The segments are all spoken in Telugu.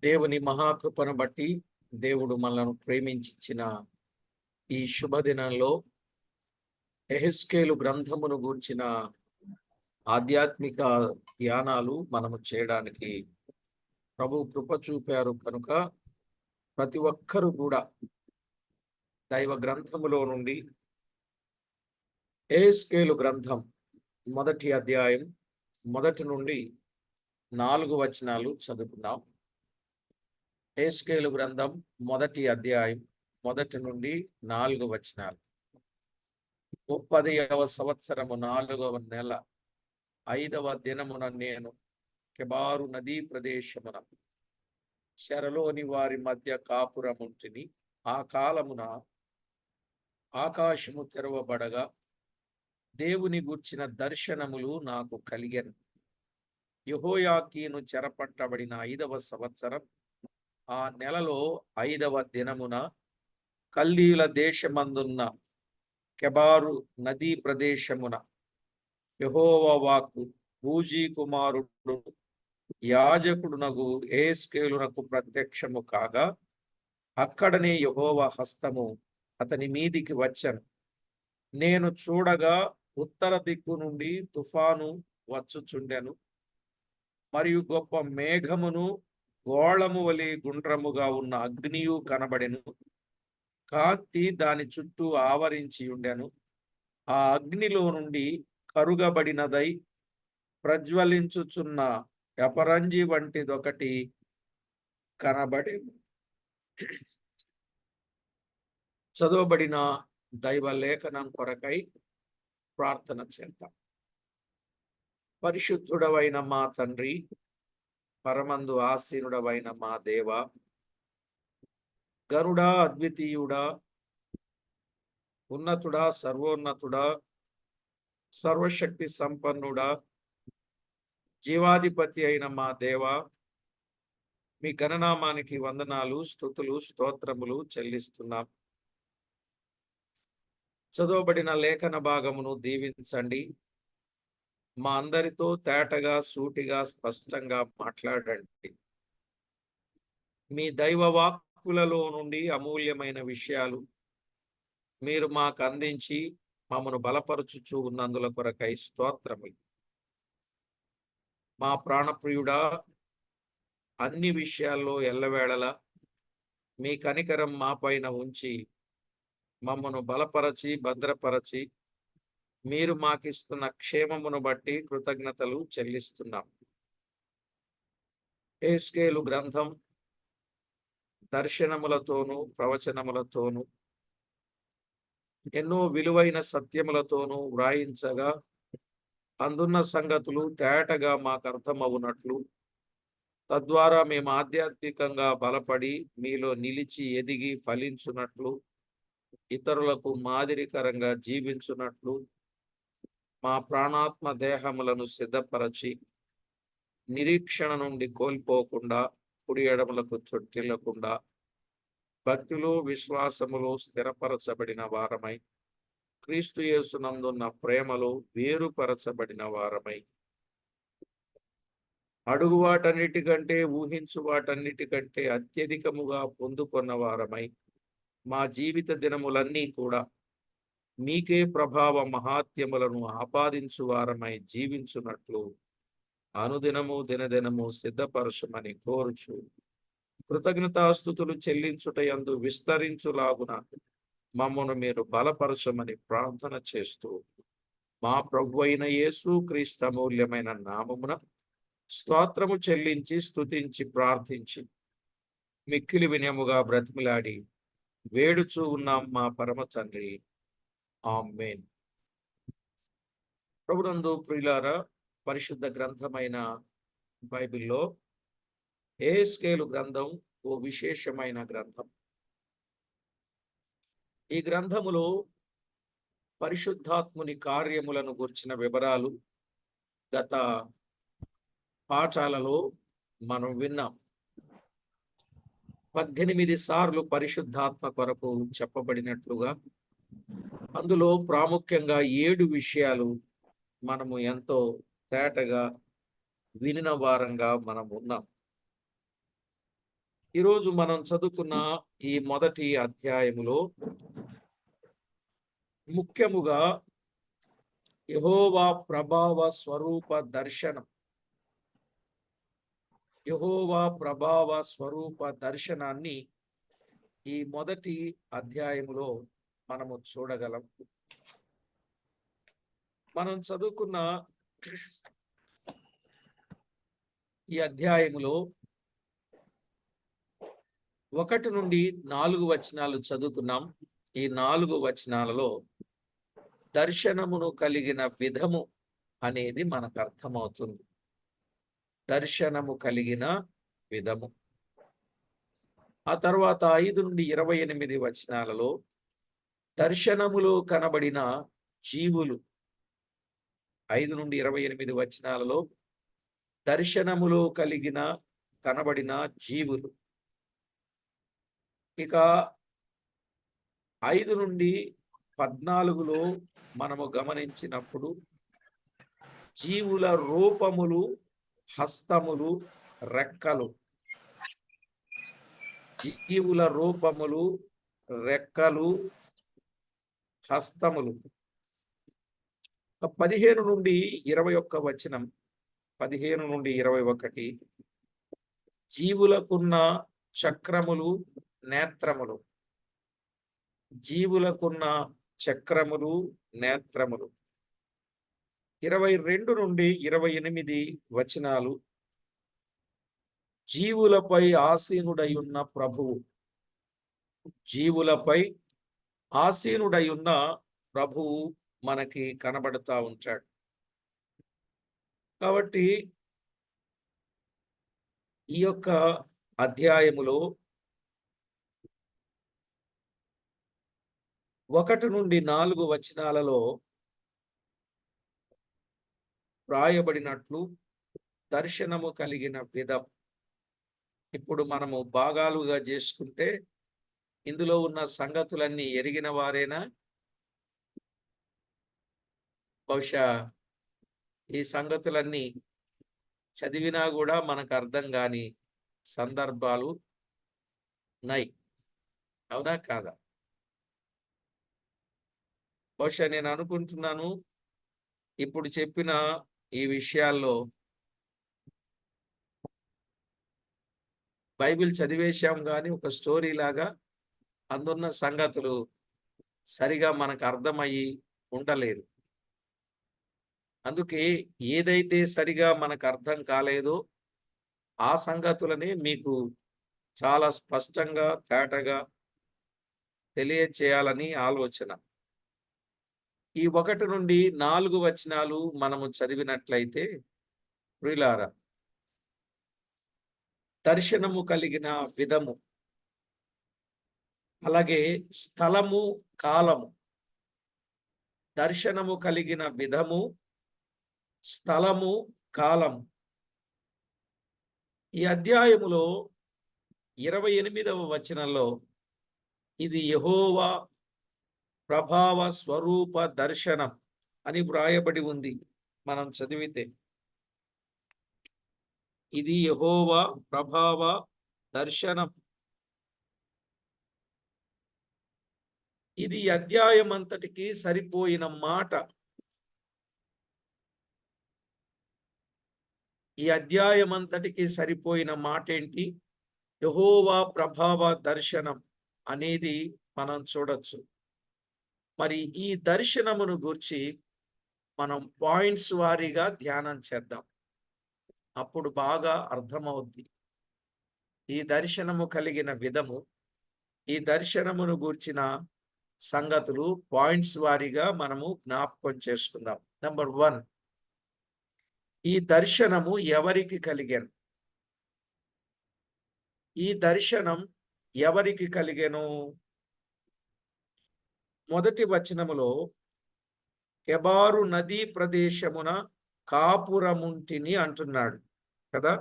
దేవుని మహాకృపను బట్టి దేవుడు మనలను ప్రేమించిన ఈ శుభదినంలో యెహెజ్కేలు గ్రంథమును గూర్చిన ఆధ్యాత్మిక ధ్యానాలు మనము చేయడానికి ప్రభు కృప చూపారు కనుక ప్రతి ఒక్కరూ కూడా దైవ గ్రంథములో నుండి యెహెజ్కేలు గ్రంథం మొదటి అధ్యాయం మొదటి నుండి 4 వచనాలు చదువుకుందాం. యెహెజ్కేలు గ్రంథం మొదటి అధ్యాయం మొదటి నుండి 4 వచనాలు. 30వ సంవత్సరము 4వ నెల 5వ దినమున నేను కెబారు నదీ ప్రదేశమున చెరలోని వారి మధ్య కాపురముంటిని. ఆ కాలమున ఆకాశము తెరవబడగా దేవుని గూర్చిన దర్శనములు నాకు కలిగెను. యెహోయాకీను చెరపట్టబడిన 5వ సంవత్సరం ఆ నెలలో 5వ దినమున కల్దీయుల దేశమందున్న కెబారు నదీ ప్రదేశమున యెహోవా వాక్కు బూజీ కుమారుడు యాజకుడునగు యెహెజ్కేలునకు ప్రత్యక్షము కాగా అక్కడనే యెహోవా హస్తము అతని మీదికి వచ్చెను. నేను చూడగా ఉత్తర దిక్కు నుండి తుఫాను వచ్చుచుండెను, మరియు గొప్ప మేఘమును గోళము వలె గుండ్రముగా ఉన్న అగ్నియు కనబడెను. కాంతి దాని చుట్టూ ఆవరించి ఉండెను. ఆ అగ్నిలో నుండి కరుగబడినదై ప్రజ్వలించుచున్న అపరంజి వంటిదొకటి కనబడెను. చదవబడిన దైవ లేఖనం కొరకై ప్రార్థన చేద్దాం. పరిశుద్ధుడవైన మా తండ్రి, పరమందు ఆసీనుడవైన మా దేవ, గరుడా, అద్వితీయుడా, ఉన్నతుడా, సర్వోన్నతుడా, సర్వశక్తి సంపన్నుడా, జీవాధిపతి అయిన మా దేవ, మీ గణనామానికి వందనాలు, స్తుతులు, స్తోత్రములు చెల్లిస్తున్నాం. చదవబడిన లేఖన భాగమును దీవించండి. మా అందరితో తేటగా, సూటిగా, స్పష్టంగా మాట్లాడండి. మీ దైవ వాక్కులలో నుండి అమూల్యమైన విషయాలు మీరు మాకు అందించి మమ్మను బలపరుచుచూ ఉన్నందుల కొరకై స్తోత్రములు. మా ప్రాణప్రియుడా, అన్ని విషయాల్లో ఎల్లవేళలా మీ కనికరం మా పైన ఉంచి మమ్మను బలపరచి భద్రపరచి మీరు మాకిస్తున్న క్షేమమును బట్టి కృతజ్ఞతలు చెల్లిస్తున్నాం. యెహెజ్కేలు గ్రంథం దర్శనములతోనూ ప్రవచనములతోనూ ఎన్నో విలువైన సత్యములతోనూ వ్రాయించగా అందున్న సంగతులు తేటగా మాకు అర్థమవునట్లు, తద్వారా మేము ఆధ్యాత్మికంగా బలపడి మీలో నిలిచి ఎదిగి ఫలించున్నట్లు, ఇతరులకు మాదిరికరంగా జీవించున్నట్లు మా ప్రాణాత్మ దేహములను సిద్ధపరచి నిరీక్షణ నుండి కోల్పోకుండా, కుడి ఎడమలకు చొట్టిల్లకుండా భక్తిలో విశ్వాసములో స్థిరపరచబడిన వారమై, క్రీస్తు యేసునందున్న ప్రేమలో వేరుపరచబడిన వారమై, అడుగు వాటన్నిటికంటే ఊహించు వాటన్నిటికంటే అత్యధికముగా పొందుకొన్న వారమై మా జీవిత దినములన్నీ కూడా మీకే ప్రభావ మహాత్యములను ఆపాదించు వారమై జీవించున్నట్లు అనుదినము దినదినము సిద్ధపరచమని కోరుచు, కృతజ్ఞతాస్తుతులు చెల్లించుటయందు విస్తరించులాగున మమ్మను మీరు బలపరచమని ప్రార్థన చేస్తూ మా ప్రభువైన యేసు క్రీస్తు అమూల్యమైన నామమున స్తోత్రము చెల్లించి స్తుతించి ప్రార్థించి మిక్కిలి వినయముగా బ్రతిమిలాడి వేడుచూ ఉన్నాం మా పరమ తండ్రి, ఆమేన్. ప్రభునందు ప్రియులారా, పరిశుద్ధ గ్రంథమైన బైబిల్లో యెహెజ్కేలు గ్రంథం ఓ విశేషమైన గ్రంథం. ఈ గ్రంథములో పరిశుద్ధాత్ముని కార్యములను గుర్చిన వివరాలు గత పాఠాలలో మనం విన్నాం. 18 సార్లు పరిశుద్ధాత్మ కొరకు చెప్పబడినట్లుగా అందులో ప్రాముఖ్యంగా 7 విషయాలు మనము ఎంతో తేటగా వినిన వారంగా మనం ఉన్నాం. ఈరోజు మనం చదువుకున్న ఈ మొదటి అధ్యాయములో ముఖ్యముగా యెహోవా ప్రభావ స్వరూప దర్శనం, యెహోవా ప్రభావ స్వరూప దర్శనాన్ని ఈ మొదటి అధ్యాయములో మనము చూడగలం. మనం చదువుకున్న ఈ అధ్యాయములో 1 నుండి 4 వచనాలు చదువుకున్నాం. ఈ 4 వచనాలలో దర్శనమును కలిగిన విధము అనేది మనకు అర్థమవుతుంది. దర్శనము కలిగిన విధము. ఆ తర్వాత 5 నుండి 28 వచనాలలో దర్శనములో కనబడిన జీవులు. 5 నుండి 28 వచనాలలో దర్శనములో కనబడిన జీవులు. ఇక 5 నుండి 14లో మనము గమనించినప్పుడు జీవుల రూపములు, హస్తములు, రెక్కలు. జీవుల రూపములు, రెక్కలు, హస్తములు. 15 నుండి 21 వచనం. 15 నుండి 21 జీవులకున్న చక్రములు, నేత్రములు. జీవులకున్న చక్రములు, నేత్రములు. 22 నుండి 28 వచనాలు జీవులపై ఆసీనుడై ఉన్న ప్రభువు. జీవులపై ఆసీనుడై ఉన్న ప్రభువు మనకి కనబడతా ఉంటాడు. కాబట్టి ఈ యొక్క అధ్యాయములో 1 నుండి 4 వచనాలలో వ్రాయబడినట్లు దర్శనము కలిగిన విధం. ఇప్పుడు మనము భాగాలుగా చేసుకుంటే ఇందులో ఉన్న సంగతులన్నీ ఎరిగిన వారేనా? బహుశా ఈ సంగతులన్నీ చదివినా కూడా మనకు అర్థం కాని సందర్భాలు ఉన్నాయి. అవునా కాదా? బహుశా నేను అనుకుంటున్నాను ఇప్పుడు చెప్పిన ఈ విషయాల్లో బైబిల్ చదివేశాం కానీ ఒక స్టోరీ లాగా అందున్న సంగతులు సరిగా మనకు అర్థమయ్యి ఉండలేదు. అందుకే ఏదైతే సరిగా మనకు అర్థం కాలేదో ఆ సంగతులని మీకు చాలా స్పష్టంగా, తేటగా తెలియచేయాలని ఆలోచన. ఈ 1 నుండి 4 వచనాలు మనము చదివినట్లయితే ప్రియులారా, దర్శనము కలిగిన విధము, అలాగే స్థలము, కాలము. దర్శనము కలిగిన విధము, స్థలము, కాలము. ఈ అధ్యాయములో 28వ వచనంలో ఇది యెహోవా ప్రభావ స్వరూప దర్శనం అని వ్రాయబడి ఉంది. మనం చదివితే ఇది యెహోవా ప్రభావ దర్శనం. ఇది అధ్యాయం అంతటికి సరిపోయిన మాట. ఈ అధ్యాయం అంతటికి సరిపోయిన మాట ఏంటి? యెహోవా ప్రభావ దర్శనం అనేది మనం చూడొచ్చు. మరి ఈ దర్శనమును గూర్చి మనం పాయింట్స్ వారీగా ధ్యానం చేద్దాం. అప్పుడు బాగా అర్థమవుద్ది. ఈ దర్శనము కలిగిన విధము, ఈ దర్శనమును గూర్చిన సంగతులు పాయింట్స్ వారీగా మనము జ్ఞాపకం చేసుకుందాం. నెంబర్ 1, ఈ దర్శనము ఎవరికి కలిగెను? ఈ దర్శనం ఎవరికి కలిగెను? మొదటి వచనములో కెబారు నదీ ప్రదేశమున కాపురముంటిని అంటున్నాడు కదా.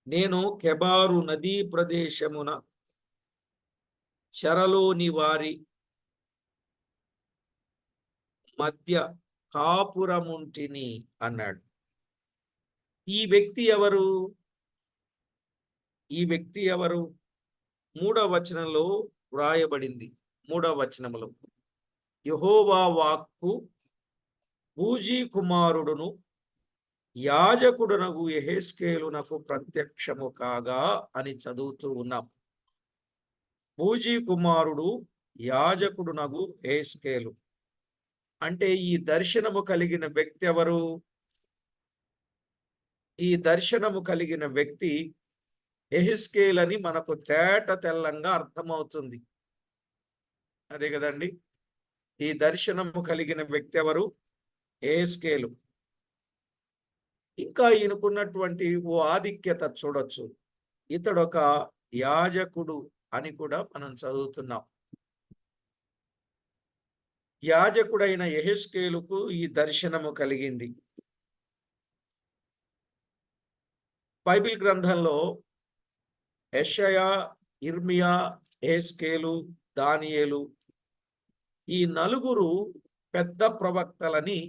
నేను కెబారు నదీ ప్రదేశమున చెరలోని వారి మధ్య కాపురముంటిని అన్నాడు. ఈ వ్యక్తి ఎవరు? ఈ వ్యక్తి ఎవరు? 3వ వచనంలో వ్రాయబడింది. 3వ వచనములో యెహోవా వాక్కు బూజీ కుమారుడును యాజకుడునగు యెహెజ్కేలునకు ప్రత్యక్షము కాగా అని చదువుతూ ఉన్నాం. బూజీ కుమారుడు యాజకుడునగు యెహెజ్కేలు అంటే ఈ దర్శనము కలిగిన వ్యక్తి ఎవరు? ఈ దర్శనము కలిగిన వ్యక్తి యెహెజ్కేలు అని మనకు తేట తెల్లంగా అర్థమవుతుంది. అదే కదండి. ఈ దర్శనము కలిగిన వ్యక్తి ఎవరు? యెహెజ్కేలు. ఇంకా ఈయనకున్నటువంటి ఓ ఆధిక్యత చూడొచ్చు. ఇతడొక యాజకుడు అని కూడా మనం చదువుతున్నాం. యాజకుడైన యెహెజ్కేలుకు ఈ దర్శనము కలిగింది. బైబిల్ గ్రంథంలో యెషయా, ఇర్మియా, యెహెజ్కేలు, దానియేలు ఈ నలుగురు పెద్ద ప్రవక్తలని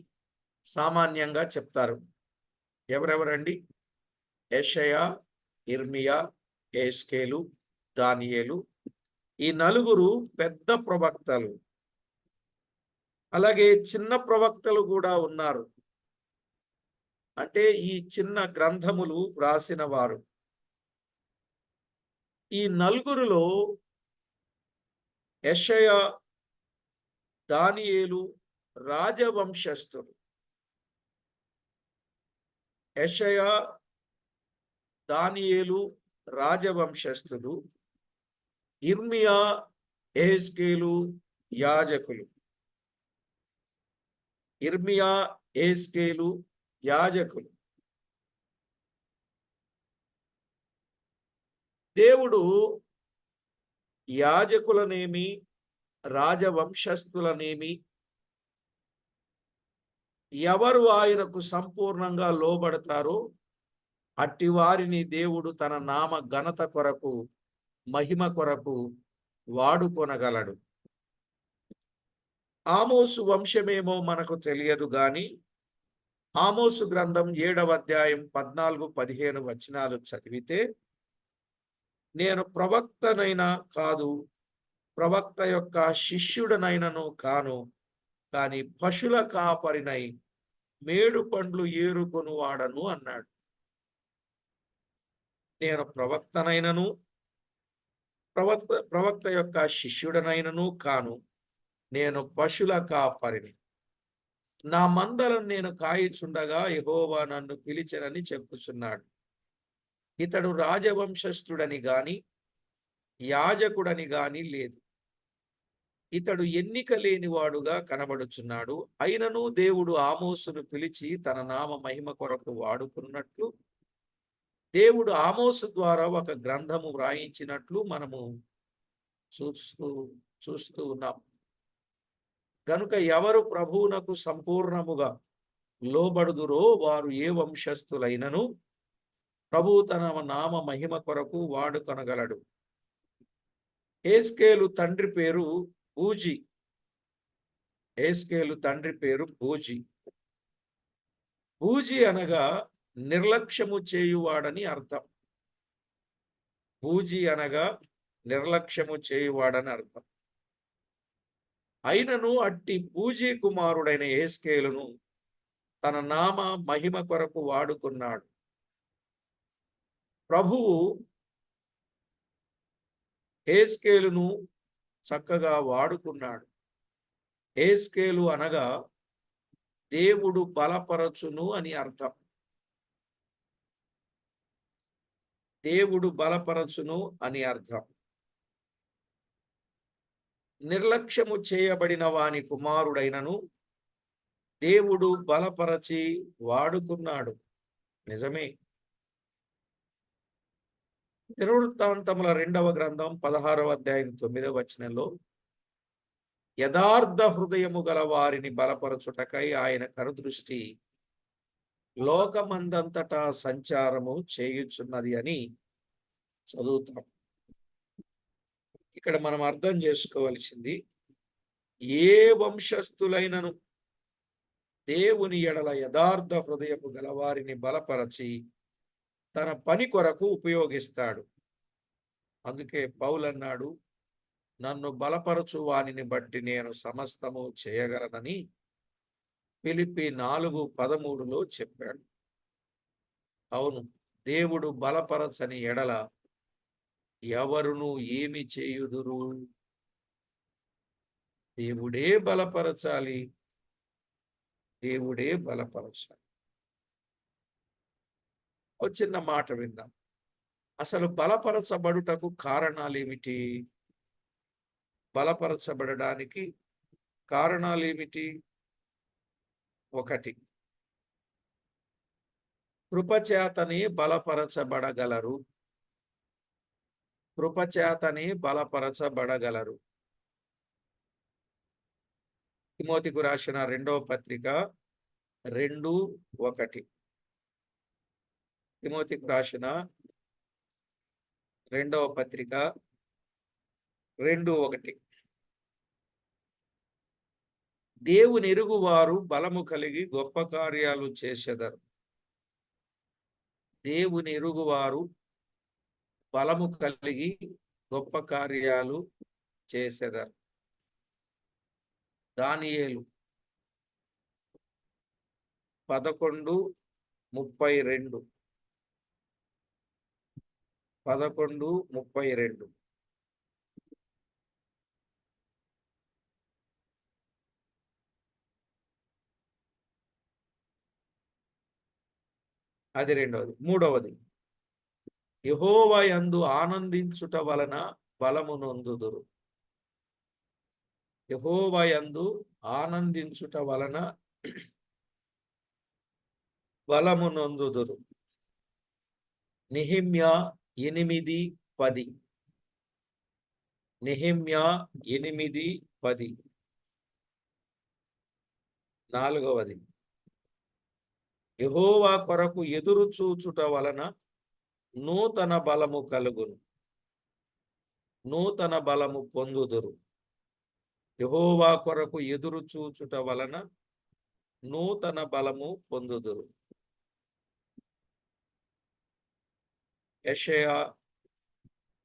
సామాన్యంగా చెప్తారు. ఎవరెవరండి? యెషయా, ఇర్మియా, యెహెజ్కేలు, దానియేలు ఈ నలుగురు పెద్ద ప్రవక్తలు. అలాగే చిన్న ప్రవక్తలు కూడా ఉన్నారు. అంటే ఈ చిన్న గ్రంథములు వ్రాసిన వారు. ఈ నలుగురిలో యెషయా, దానియేలు రాజవంశస్థులు. యెషయా, దానియేలు రాజవంశస్థులు. ఇర్మియా, యెహెజ్కేలు యాజకులు. ఇర్మియా, యెహెజ్కేలు యాజకులు. దేవుడు యాజకులనేమి రాజవంశస్థులనేమి ఎవరు ఆయనకు సంపూర్ణంగా లోబడతారో అట్టి వారిని దేవుడు తన నామ ఘనత కొరకు మహిమ కొరకు వాడుకొనగలడు. ఆమోసు వంశమేమో మనకు తెలియదు గాని ఆమోసు గ్రంథం 7వ అధ్యాయం 14-15 వచనాలు చదివితే నేను ప్రవక్తనైనా కాదు, ప్రవక్త యొక్క శిష్యుడనైనను కాను, కాని పశుల కాపరినై మేడు పండ్లు ఏరుకొను వాడను అన్నాడు. నేను ప్రవక్తనైనను ప్రవక్త యొక్క శిష్యుడనైనను కాను, నేను పశుల కాపరిని. నా మందలను నేను కాయిచుండగా యెహోవా నన్ను పిలిచెనని చెప్పుచున్నాడు. ఇతడు రాజవంశస్థుడని గాని యాజకుడని గాని లేదు. ఇతడు ఎన్నిక లేనివాడుగా కనబడుచున్నాడు. అయినను దేవుడు ఆమోసును పిలిచి తన నామ మహిమ కొరకు వాడుకున్నట్లు దేవుడు ఆమోసు ద్వారా ఒక గ్రంథము వ్రాయించినట్లు మనము చూస్తూ ఉన్నాం. గనుక ఎవరు ప్రభువునకు సంపూర్ణముగా లోబడుదురో వారు ఏ వంశస్థులైనను ప్రభువు తన నామ మహిమ కొరకు వాడుకొనగలడు. యెహెజ్కేలు తండ్రి పేరు బూజీ. యెహెజ్కేలు తండ్రి పేరు బూజీ. బూజీ అనగా నిర్లక్ష్యము చేయువాడని అర్థం. బూజీ అనగా నిర్లక్ష్యము చేయువాడని అర్థం. అయినను అట్టి బూజీ కుమారుడైన యెహెజ్కేలును తన నామ మహిమ కొరకు వాడుకున్నాడు. ప్రభువు యెహెజ్కేలును చక్కగా వాడుకున్నాడు. యెహెజ్కేలు అనగా దేవుడు బలపరచును అని అర్థం. దేవుడు బలపరచును అని అర్థం. నిర్లక్ష్యము చేయబడిన వాని కుమారుడైనను దేవుడు బలపరచి వాడుకున్నాడు. నిజమే. దినవృత్తాంతముల 2వ గ్రంథం 16వ అధ్యాయం 9వ వచనంలో యథార్థ హృదయము గల వారిని బలపరచుటకై ఆయన కనుదృష్టి లోకమందంతటా సంచారము చేయుచున్నది అని చదువుతాం. ఇక్కడ మనం అర్థం చేసుకోవలసింది, ఏ వంశస్థులైనను దేవుని ఎడల యథార్థ హృదయపు గలవారిని బలపరచి తన పని కొరకు ఉపయోగిస్తాడు. అందుకే పౌలు అన్నాడు, నన్ను బలపరచు వానిని బట్టి నేను సమస్తము చేయగలనని ఫిలిప్పీ 4:13లో చెప్పాడు. అవును, దేవుడు బలపరచని ఎడల ఎవరును ఏమి చేయుదురు? దేవుడే బలపరచాలి, దేవుడే బలపరచాలి. ఓ చిన్న మాట విందాం. అసలు బలపరచబడుటకు కారణాలేమిటి? బలపరచబడడానికి కారణాలేమిటి? 1, కృపచేతనే బలపరచబడగలరు. కృపచేతనే బలపరచబడగలరు. తిమోతికు రాసిన 2వ పత్రిక 2:1. తిమోతికు రాసిన 2వ పత్రిక 2:1. దేవునెరుగువారు బలము కలిగి గొప్ప కార్యాలు చేసెదరు. దేవునెరుగువారు బలము కలిగి గొప్ప కార్యాలు చేసెదరు. దానియేలు 11:32. 11:32. అది రెండవది. మూడవది, యెహోవా యందు ఆనందించుట వలన బలము నొందుదురు. యెహోవా యందు ఆనందించుట వలన బలము నొందుదురు. నెహెమ్యా 8:10. నెహెమ్యా 8:10. నాలుగవది, యెహోవా కొరకు ఎదురు చూచుట వలన నూతన బలము కలుగును. నూతన బలము పొందుదురు. యెహోవా కొరకు ఎదురు చూచుట వలన నూతన బలము పొందుదురు. యెషయా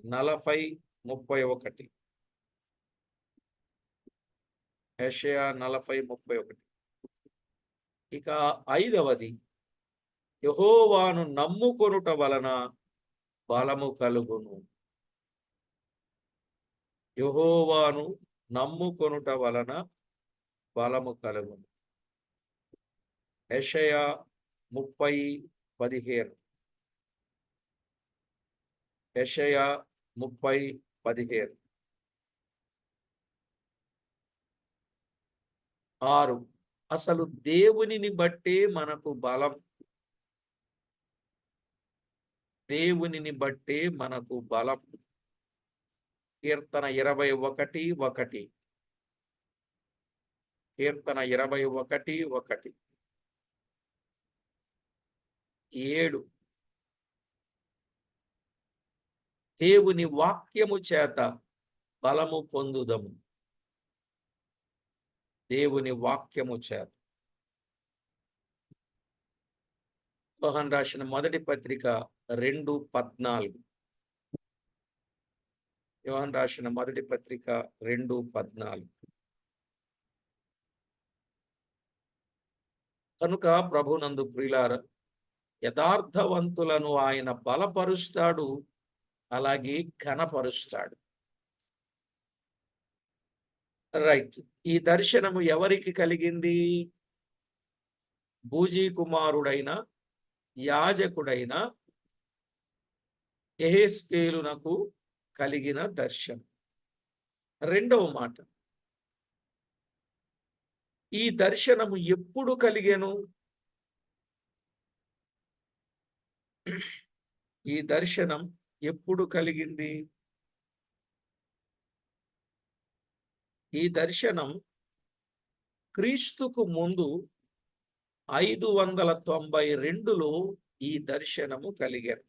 40:31. యెషయా 40:31. ఇక 5వది, యెహోవాను నమ్ముకొనుట వలన బలము కలుగును. యెహోవాను నమ్ముకొనుట వలన బలము కలుగును. యెషయా 30:15. యెషయా 30:15. 6, అసలు దేవునిని బట్టే మనకు బలం. దేవునిని బట్టే మనకు బలం. కీర్తన 21:1. కీర్తన 21:1. 7, దేవుని వాక్యము చేత బలము పొందుదము. దేవుని వాక్యము చేత. యోహాను రాసిన మొదటి పత్రిక 2:14. యోహాను రాసిన మొదటి పత్రిక 2:14. కనుక ప్రభునందు ప్రియులారా, యథార్థవంతులను ఆయన బలపరుస్తాడు, అలాగే ఘనపరుస్తాడు. రైట్. ఈ దర్శనము ఎవరికి కలిగింది? బూజీ కుమారుడైన యాజకుడైన యెహెజ్కేలునకు కలిగిన దర్శనం. రెండవ మాట, ఈ దర్శనము ఎప్పుడు కలిగెను? ఈ దర్శనం ఎప్పుడు కలిగింది? ఈ దర్శనం క్రీస్తుకు ముందు 592లో ఈ దర్శనము కలిగెను.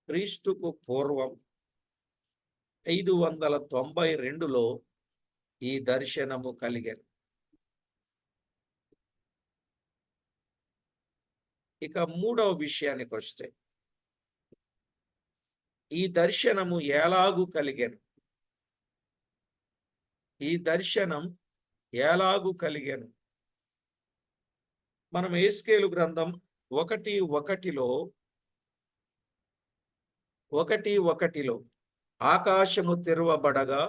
క్రీస్తుకు పూర్వం 592లో ఈ దర్శనము కలిగెను. ఇక మూడవ విషయానికి వస్తే, ఈ దర్శనము ఎలాగు కలిగెను? ఈ దర్శనం ఎలాగు కలిగెను? మనం యెహెజ్కేలు గ్రంథం 1:1లో ఆకాశము తెరవబడగా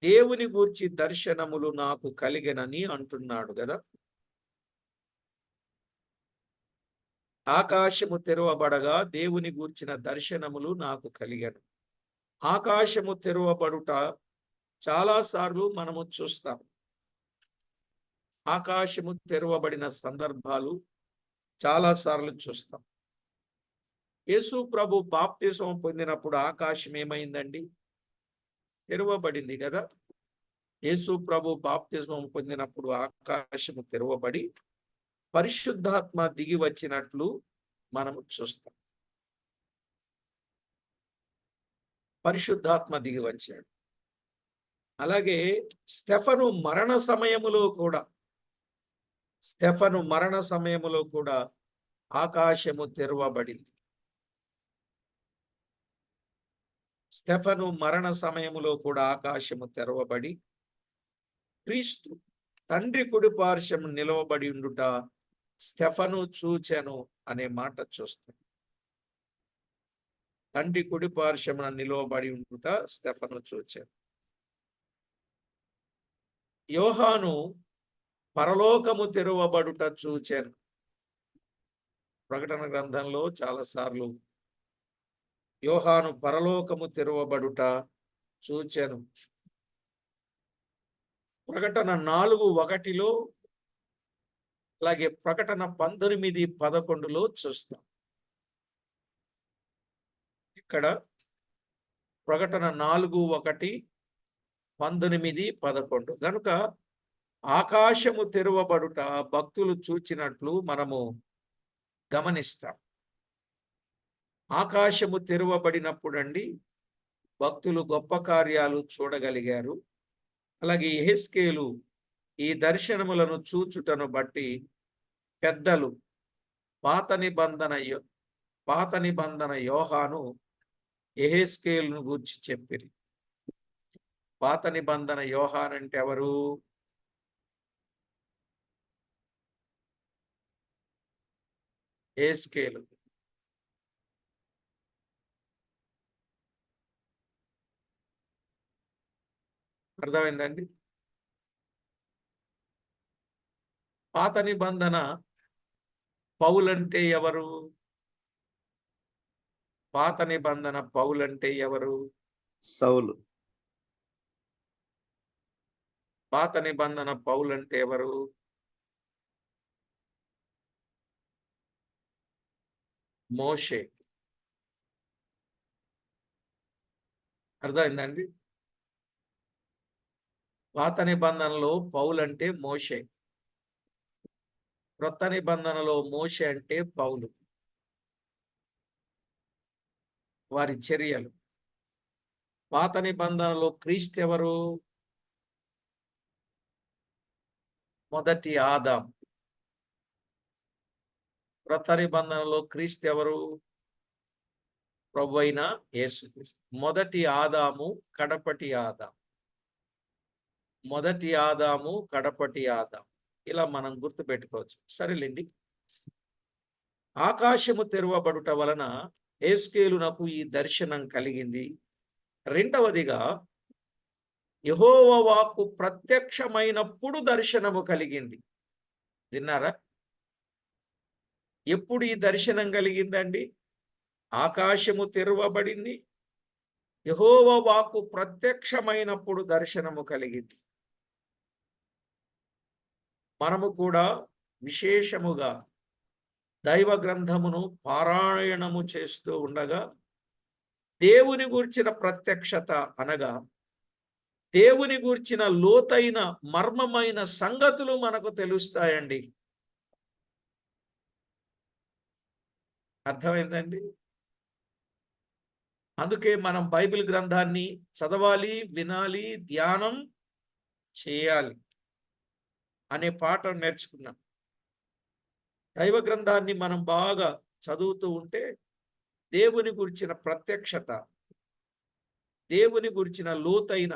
దేవుని గూర్చి దర్శనములు నాకు కలిగెనని అంటున్నాడు కదా. ఆకాశము తెరవబడగా దేవుని గూర్చిన దర్శనములు నాకు కలిగెను. ఆకాశము తెరవబడుట చాలాసార్లు మనము చూస్తాం. ఆకాశము తెరవబడిన సందర్భాలు చాలాసార్లు చూస్తాం. యేసు ప్రభు బాప్తిసం పొందినప్పుడు ఆకాశం ఏమైందండి? తెరవబడింది కదా. యేసు ప్రభు బాప్తిసం పొందినప్పుడు ఆకాశము తెరవబడి పరిశుద్ధాత్మ దిగి వచ్చినట్లు మనము చూస్తాం. పరిశుద్ధాత్మ దిగి వచ్చాడు. అలాగే స్టెఫను మరణ సమయములో కూడా ఆకాశము తెరవబడింది. స్టెఫను మరణ సమయములో కూడా ఆకాశము తెరవబడి క్రీస్తు తండ్రి కుడి పార్శ్వము నిలవబడి ఉండుట స్టెఫను చూచెను అనే మాట చూస్తాం. తండ్రి కుడి పార్శ్వమున నిలవబడి ఉండుట స్టెఫను చూచెను. యోహాను పరలోకము తెరవబడుట చూచెను. ప్రకటన గ్రంథంలో చాలాసార్లు యోహాను పరలోకము తెరవబడుట చూచెను. ప్రకటన 4:1లో అలాగే ప్రకటన 19:11లో చూస్తాం. ఇక్కడ ప్రకటన 4:1, 19, 11 గనుక ఆకాశము తెరవబడుట భక్తులు చూచినట్లు మనము గమనిస్తాం. ఆకాశము తెరవబడినప్పుడండి భక్తులు గొప్ప కార్యాలు చూడగలిగారు. అలాగే యెహెజ్కేలు ఈ దర్శనములను చూచుటను బట్టి పెద్దలు పాత నిబంధన యోహాను యెహెజ్కేలును గూర్చి చెప్పిరి. పాత నిబంధన యోహాను అంటే ఎవరు? యెహెజ్కేలు. అర్థమైందండి? పాత నిబంధన పౌలంటే ఎవరు? పాత నిబంధన పౌలంటే ఎవరు? సౌలు. పాత నిబంధన పౌలంటే ఎవరు? మోషే. అర్థమైందండి? పాత నిబంధనలో పౌలంటే మోషే. క్రొత్త నిబంధనలో మోషే అంటే పౌలు. వారి చర్యలు. పాత నిబంధనలో క్రీస్తు ఎవరు? మొదటి ఆదాం. క్రొత్త నిబంధనలో క్రీస్తు ఎవరు? ప్రభువైన యేసుక్రీస్తు. మొదటి ఆదాము, కడపటి ఆదాం. మొదటి ఆదాము, కడపటి ఆదాం. ఇలా మనం గుర్తుపెట్టుకోవచ్చు. సరేలేండి. ఆకాశము తెరవబడుట వలన యెహెజ్కేలునకు ఈ దర్శనం కలిగింది. రెండవదిగా యెహోవా వాక్కు ప్రత్యక్షమైనప్పుడు దర్శనము కలిగింది. విన్నారా? ఎప్పుడు ఈ దర్శనం కలిగిందండి? ఆకాశము తెరవబడింది. యెహోవా వాక్కు ప్రత్యక్షమైనప్పుడు దర్శనము కలిగింది. మనము కూడా విశేషముగా దైవ గ్రంథమును పారాయణము చేస్తూ ఉండగా దేవుని గూర్చిన ప్రత్యక్షత అనగా దేవుని గూర్చిన లోతైన మర్మమైన సంగతులు మనకు తెలుస్తాయండి. అర్థమైందండి? అందుకే మనం బైబిల్ గ్రంథాన్ని చదవాలి, వినాలి, ధ్యానం చేయాలి అనే పాఠం నేర్చుకున్నాం. దైవ గ్రంథాన్ని మనం బాగా చదువుతూ ఉంటే దేవుని గురించిన ప్రత్యక్షత, దేవుని గురించిన లోతైన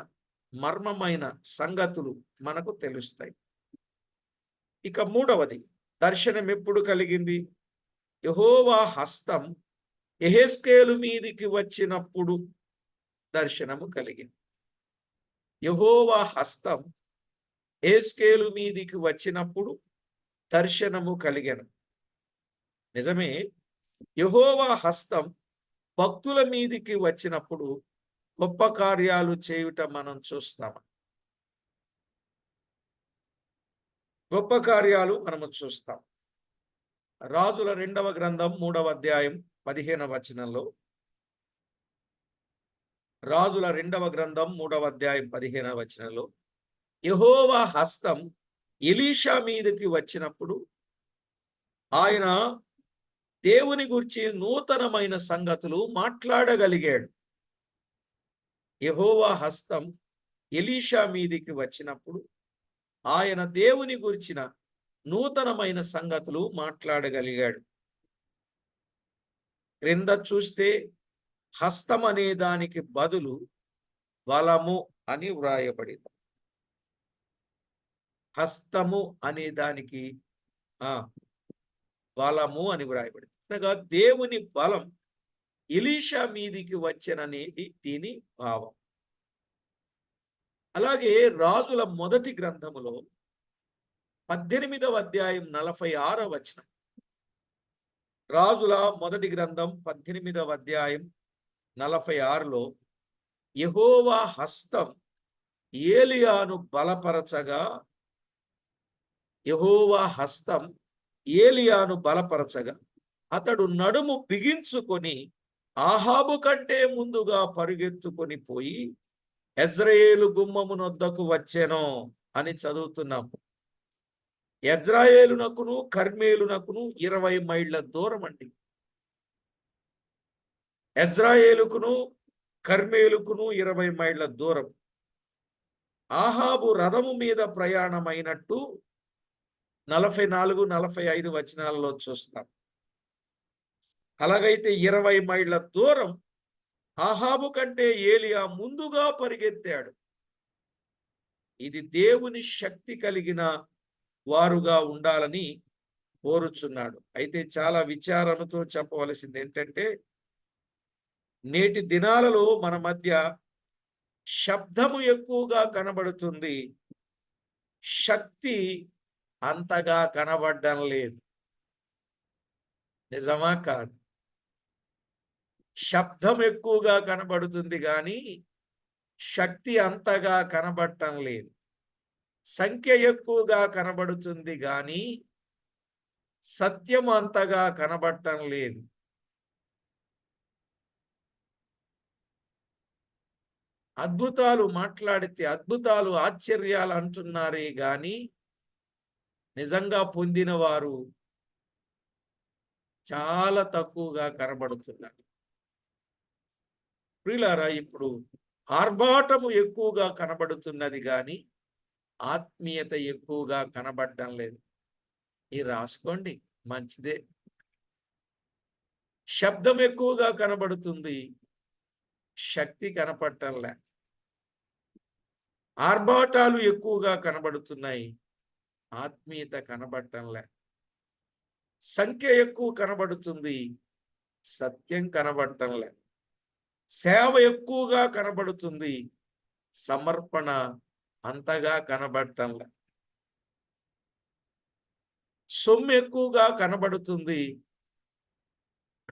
మర్మమైన సంగతులు మనకు తెలుస్తాయి. ఇక మూడవది, దర్శనం ఎప్పుడు కలిగింది? యెహోవా హస్తం యెహెజ్కేలు మీదికి వచ్చినప్పుడు దర్శనము కలిగింది. యెహోవా హస్తం యెహెజ్కేలు మీదికి వచ్చినప్పుడు దర్శనము కలిగెను. నిజమే, యెహోవా హస్తం భక్తుల మీదికి వచ్చినప్పుడు గొప్ప కార్యాలు చేయుట మనం చూస్తాం. గొప్ప కార్యాలు మనము చూస్తాం. రాజుల 2వ గ్రంథం 3వ అధ్యాయం 15వ వచనంలో, రాజుల 2వ గ్రంథం 3వ అధ్యాయం 15వ వచనంలో యెహోవా హస్తం ఎలీషా మీదకి వచ్చినప్పుడు ఆయన దేవుని గురించి నూతనమైన సంగతులు మాట్లాడగలిగాడు. యెహోవా హస్తం ఎలీషా మీదికి వచ్చినప్పుడు ఆయన దేవుని గురించిన నూతనమైన సంగతులు మాట్లాడగలిగాడు. క్రింద చూస్తే హస్తం అనే దానికి బదులు బలము అని వ్రాయబడింది. హస్తము అనే దానికి బలము అని వ్రాయబడింది. అనగా దేవుని బలం ఎలీషా మీదికి వచ్చెననేది దీని భావం. అలాగే రాజుల మొదటి గ్రంథములో 18వ అధ్యాయం 46వ వచనం. రాజుల మొదటి గ్రంథం 18వ అధ్యాయం 46లో యెహోవా హస్తం ఏలియాను బలపరచగా, యెహోవా హస్తం ఏలియాను బలపరచగా అతడు నడుము బిగించుకొని ఆహాబు కంటే ముందుగా పరుగెత్తుకొని పోయి యెజ్రెయేలు గుమ్మమునొద్దకు వచ్చెను అని చదువుతున్నాం. యెజ్రెయేలునకును కర్మెలునకును 20 మైళ్ళ దూరం అండి. యెజ్రెయేలుకును కర్మెలుకును 20 మైళ్ళ దూరం. ఆహాబు రథము మీద ప్రయాణమైనట్టు 44, 45 వచనాలలో చూస్తాం. అలాగైతే 20 మైళ్ళ దూరం ఆహాబు కంటే ఏలియా ముందుగా పరిగెత్తాడు. ఇది దేవుని శక్తి కలిగిన వారుగా ఉండాలని కోరుచున్నాడు. అయితే చాలా విచారంతో చెప్పవలసింది ఏంటంటే, నేటి దినాలలో మన మధ్య శబ్దము ఎక్కువగా కనబడుతుంది, శక్తి అంతగా కనబడడం లేదు. నిజమా కాదు? శబ్దం ఎక్కువగా కనబడుతుంది కానీ శక్తి అంతగా కనబడటం లేదు. సంఖ్య ఎక్కువగా కనబడుతుంది కానీ సత్యం అంతగా కనబడటం లేదు. అద్భుతాలు మాట్లాడితే అద్భుతాలు ఆశ్చర్యాలు అంటున్నారే గాని నిజంగా పొందిన వారు చాలా తక్కువగా కనబడుతున్నారు. ప్రియులారా, ఇప్పుడు ఆర్భాటము ఎక్కువగా కనబడుతున్నది కానీ ఆత్మీయత ఎక్కువగా కనబడటం లేదు. ఇది రాసుకోండి, మంచిదే. శబ్దం ఎక్కువగా కనబడుతుంది, శక్తి కనపడటంలే. ఆర్భాటాలు ఎక్కువగా కనబడుతున్నాయి, ఆత్మీయత కనబడటంలే. సంఖ్య ఎక్కువ కనబడుతుంది, సత్యం కనబడటంలే. సేవ ఎక్కువగా కనబడుతుంది, సమర్పణ అంతగా కనబడటంలే. సొమ్ము ఎక్కువగా కనబడుతుంది,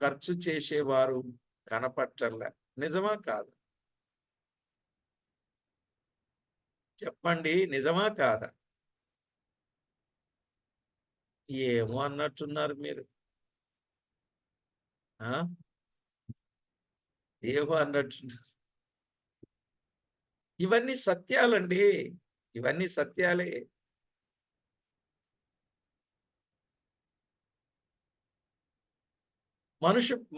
ఖర్చు చేసేవారు కనపడటంలే. నిజమా కాదా? చెప్పండి, నిజమా కాదా? ఏమో అన్నట్టున్నారు మీరు. ఏమో అన్నట్టున్నారు. ఇవన్నీ సత్యాలండి, ఇవన్నీ సత్యాలే.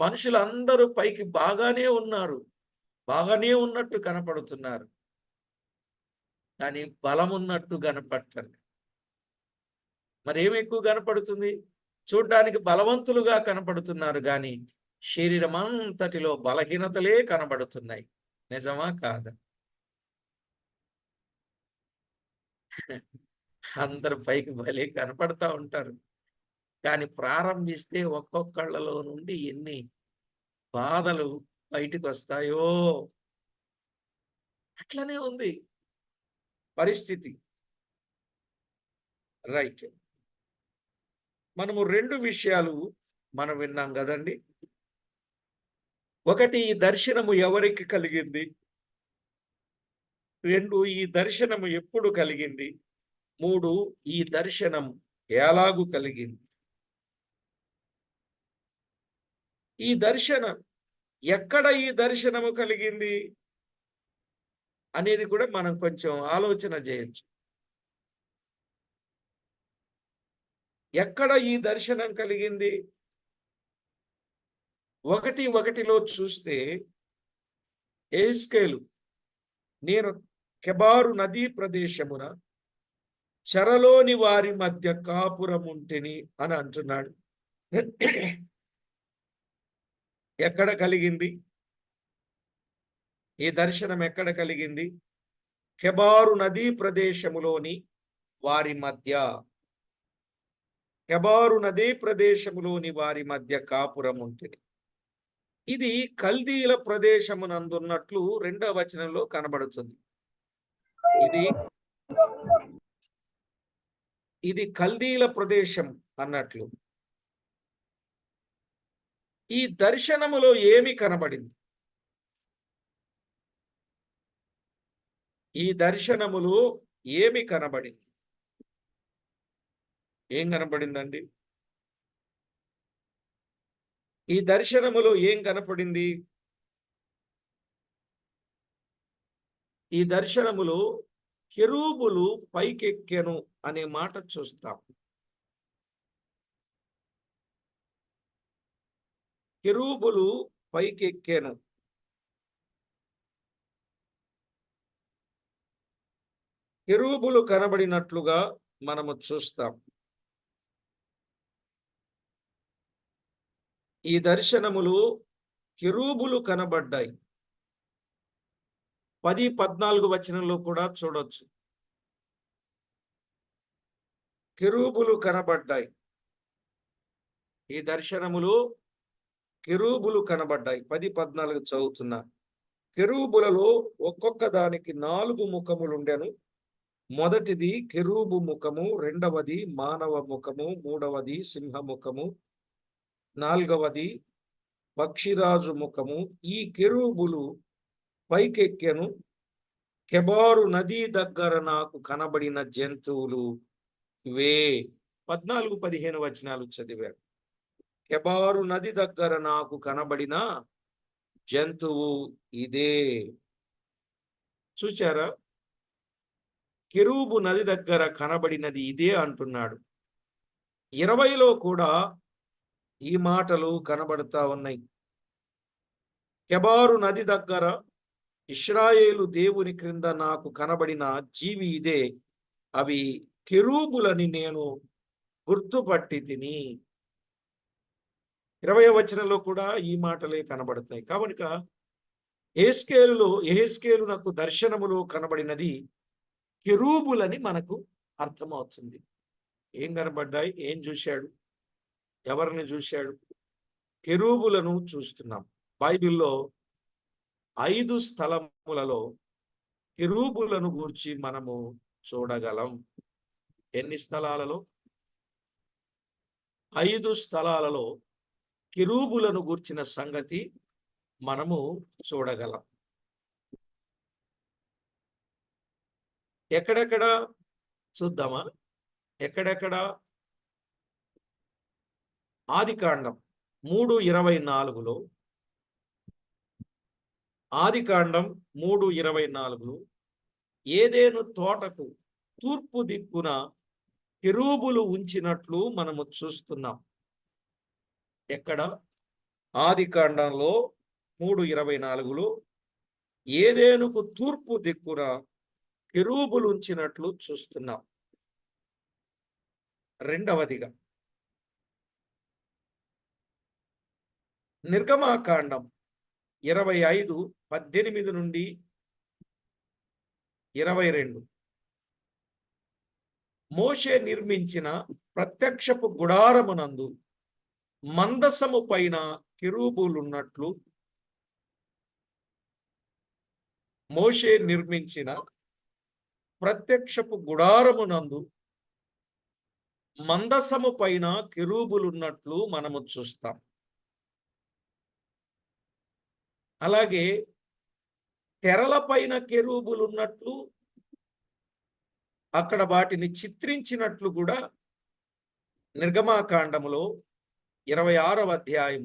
మనుషులందరూ పైకి బాగానే ఉన్నారు, బాగానే ఉన్నట్టు కనపడుతున్నారు, కానీ బలం ఉన్నట్టు కనపడటం. మరి ఏమి ఎక్కువ కనపడుతుంది? చూడ్డానికి బలవంతులుగా కనపడుతున్నారు గాని శరీరం అంతటిలో బలహీనతలే కనబడుతున్నాయి. నిజమా కాదా? అందరు పైకి భలే కనపడతా ఉంటారు. కానీ ప్రారంభిస్తే ఒక్కొక్కళ్ళలో నుండి ఎన్ని బాధలు బయటికొస్తాయో! అట్లనే ఉంది పరిస్థితి. రైట్. మనము 2 విషయాలు మనం విన్నాం గదండీ! ఒకటి, ఈ దర్శనము ఎవరికి కలిగింది? 2, ఈ దర్శనము ఎప్పుడు కలిగింది? 3, ఈ దర్శనం ఎలాగు కలిగింది? ఈ దర్శనం ఎక్కడ ఈ దర్శనము కలిగింది అనేది కూడా మనం కొంచెం ఆలోచన చేయొచ్చు. ఎక్కడ ఈ దర్శనం కలిగింది? 1:1లో చూస్తే యెహెజ్కేలు, నేను కెబారు నదీ ప్రదేశమున చెరలోని వారి మధ్య కాపురముంటిని అని అంటున్నాడు. ఎక్కడ కలిగింది? ఈ దర్శనం ఎక్కడ కలిగింది? కెబారు నదీ ప్రదేశములోని వారి మధ్య. కెబారు నదీ ప్రదేశములోని వారి మధ్య కాపురముంటిని. ఇది కల్దీల ప్రదేశమునందున్నట్లు 2వ వచనంలో కనబడుతుంది. ఇది కల్దీల ప్రదేశం అన్నట్లు. ఈ దర్శనములో ఏమి కనబడింది? ఈ దర్శనములో ఏమి కనబడింది? ఏం కనబడిందండి? ఈ దర్శనములో ఏం కనపడింది? ఈ దర్శనములో కెరూబులు పైకెక్కెను అనే మాట చూస్తాం. కెరూబులు పైకెక్కెను. కెరూబులు కనబడినట్లుగా మనము చూస్తాం. ఈ దర్శనములు కెరూబులు కనబడ్డాయి. 10, 14 వచనంలో కూడా చూడొచ్చు. కెరూబులు కనబడ్డాయి. ఈ దర్శనములు కెరూబులు కనబడ్డాయి. 10, 14 చదువుతున్నా. కెరూబులలో ఒక్కొక్క దానికి 4 ముఖములుండెను. మొదటిది కెరూబు ముఖము, రెండవది మానవ ముఖము, మూడవది సింహముఖము, 4వది పక్షిరాజు ముఖము. ఈ కెరూబులు పైకెక్కెను. కెబారు నదీ దగ్గర నాకు కనబడిన జంతువులు ఇవే. 14, 15 వచనాలు చదివాడు. కెబారు నది దగ్గర నాకు కనబడిన జంతువు ఇదే. చూచారా? కెరూబు నది దగ్గర కనబడినది ఇదే అంటున్నాడు. 20లో కూడా ఈ మాటలు కనబడతా ఉన్నాయి. కెబారు నది దగ్గర ఇశ్రాయేలు దేవుని క్రింద నాకు కనబడిన జీవి ఇదే. అవి కెరూబులని నేను గుర్తుపట్టి తిని. 20వ వచనంలో కూడా ఈ మాటలే కనబడుతున్నాయి. కనుక యెహెజ్కేలు నాకు దర్శనములో కనబడినది కెరూబులని మనకు అర్థమవుతుంది. ఏం కనబడ్డాయి? ఏం చూశాడు? ఎవరిని చూశాడు? కెరూబులను చూస్తున్నాం. బైబిల్లో 5 స్థలములలో కెరూబులను గూర్చి మనము చూడగలం. ఎన్ని స్థలాలలో? 5 స్థలాలలో కెరూబులను గూర్చిన సంగతి మనము చూడగలం. ఎక్కడెక్కడ చూద్దామా? ఎక్కడెక్కడ? ఆదికాండం 3:24లో, ఆదికాండం 3:24లో ఏదెను తోటకు తూర్పు దిక్కున కెరూబులు ఉంచినట్లు మనము చూస్తున్నాం. ఎక్కడ? ఆదికాండంలో 3:24లో ఏదెనుకు తూర్పు దిక్కున కెరూబులు ఉంచినట్లు చూస్తున్నాం. రెండవదిగా నిర్గమాకాండం 25:18 నుండి 22. మోషే నిర్మించిన ప్రత్యక్షపు గుడారమునందు మందసము పైన కెరూబులున్నట్లు మోషే నిర్మించిన ప్రత్యక్షపు గుడారమునందు మందసము పైన కెరూబులున్నట్లు మనము చూస్తాం. అలాగే తెరల పైన కెరూబులున్నట్లు అక్కడ వాటిని చిత్రించినట్లు కూడా నిర్గమాకాండములో 26వ అధ్యాయం